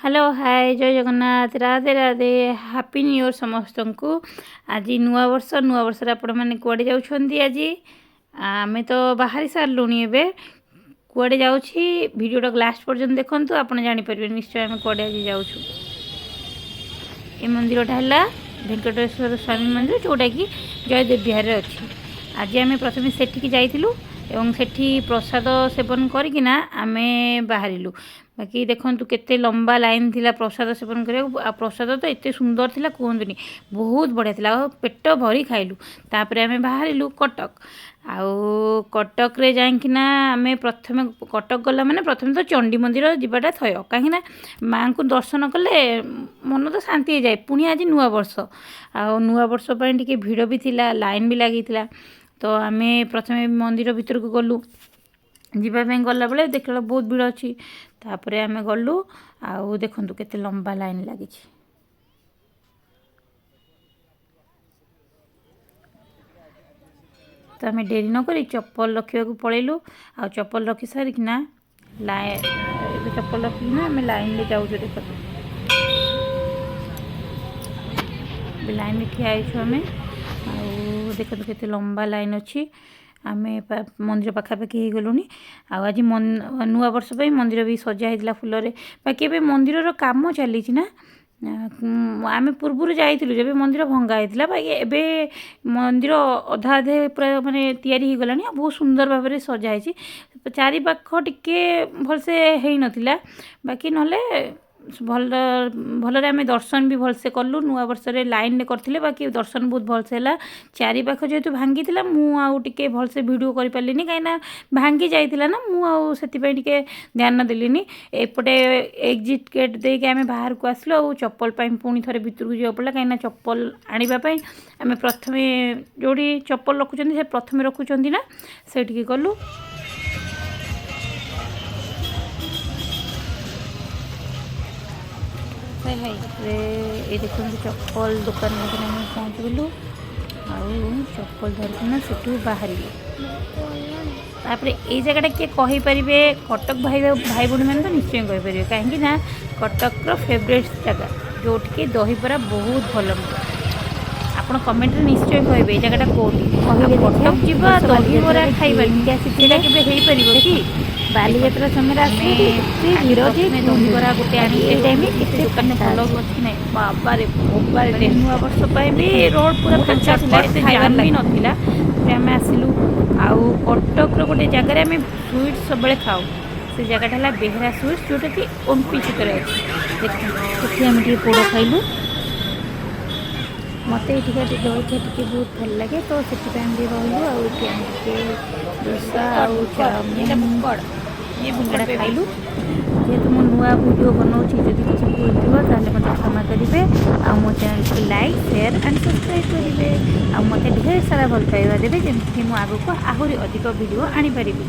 Hello hi जय Jagannath Radhe Radhe happy new year समस्त को। आज नुआ वर्ष आपण मैंने कुआडे जाउछंदी। आज आमे तो बाहरी सारूनी एबे कुआडे जाउछि वीडियोटा लास्ट पर्यंत देखंतु आपण जानि परबे निश्चय आमे कुआडे आज जाउछु। ए मंदिरटा हला वेंकटेश्वर स्वामी मंदिर जोटा कि जयदेव विहार रे अछि। आज आमे प्रथमे सेठी जाइथिलु एवं सेठी प्रसाद सेवन करिकिना आमे बाहरिलु। बाकी देखंतु केते लंबा लाइन थिला प्रसाद सेवन करिया। प्रसाद तो एते सुंदर थिला कहंतुनी, बहुत बढ़िया थिला। पेट भरी खाइलु। तापरे आमे बाहरिलु कटक। आउ कटक रे जाइकिना आमे प्रथमे कटक गला माने प्रथमे तो चंडी मंदिर जिबाटा थय, काहिना मां को दर्शन कले मन तो शांति जाए। पुणी आज नुआ वर्ष नुआ वर्ष पय टिके भीड़ भी थिला, लाइन भी लागि थिला। तो आमे प्रथमे मंदिर भीतर को गलु। जीवाई गला बेले देखला बहुत भीड़ अच्छी। तापरे आमे गलु आउ देखंतु केते लंबा लाइन लागि। तो आमे डेरी न करी चप्पल रखिया को पळेलु। आ चप्पल रखी सारिकिना लाइन चप्पल रखिना आमे लाइन ले जाउ। देखो लाइन में ठिया आइछु आमे। आउ देखो केते लंबा लाइन अच्छी। आमे मंदिर पाखापाखि हो गलुनी। आज नुआ वर्ष पे मंदिर भी सजा होता फुल रे। बाकी ए मंदिर काम चली ना। आमे पूर्व जाइलु जब मंदिर भंगा होता। बाकी एबे मंदिर अधा अधे पूरा माने तैयारी हो गलानी। बहुत सुंदर भाव में सजाई। चारि पाख टिके भलसे हेई नथिला। बाकी नले भल भलरे आमे दर्शन भी भलसे कलु। नुआ वर्ष रे लाइन ने करथिले, बाकी दर्शन बहुत भलसे हला। चारि पाख जेतु भांगी थिला मु आउ टिके भलसे वीडियो करि पालिनी, काइना भांगी जाइथिला ना। मु आउ सेति पय टिके ध्यान देलिनी। एपटे एग्जिट गेट दे के आमे बाहर को आसलो। आउ चप्पल पय पुणी थरे भितर को जियो पडला, काइना चप्पल आनिबा पय आमे प्रथमे जोडी चप्पल रखुचंदी से प्रथमे रखुचंदी ना, सेठी के गलु। ये देखो चप्पल दुकान में पहुँच गलु। चप्पल धरिकिना सेठू बाहर तापर ये जगह किए कहीपर कटक भाई भाई भाई मैंने तो निश्चय कहीपर, कहीं कटक फेवरेट जगह जोटि दहीबरा बहुत भल। आपड़ कमेंट निश्चय कहे जगटा कौटी कटक जीवा दहीबरा खाइबा कि बालीजात्रा समय दहीबरा गोटे दुकान भल अच्छी ना। बाबा नुआ वर्ष भी रोड पूरा फांका जाम भी नाला। आम आसलु आउ कटक गोटे जगार आम स्वीट सब खाऊ। से जगटा है बेहरा स्वीट्स जोटा कि ओमपी छुकर अच्छे। देखिए आम पोड़ खाइलु। मत ये जलखिया टी बहुत भल लगे, तो से रही आगे डोसा ये बुंगड़ा खाइलु। जेहेतु मो नुआ वीडियो बनाऊँगी, जब किसी भूल थो मतलब क्षमा करेंगे। आ मो चैनल को लाइक शेयर एंड सब्सक्राइब करेंगे। आ मत ढेर सारा भल पाइबा देवे, जमी मुझे आगे को आहरी अधिक वीडियो आनी पारिबी।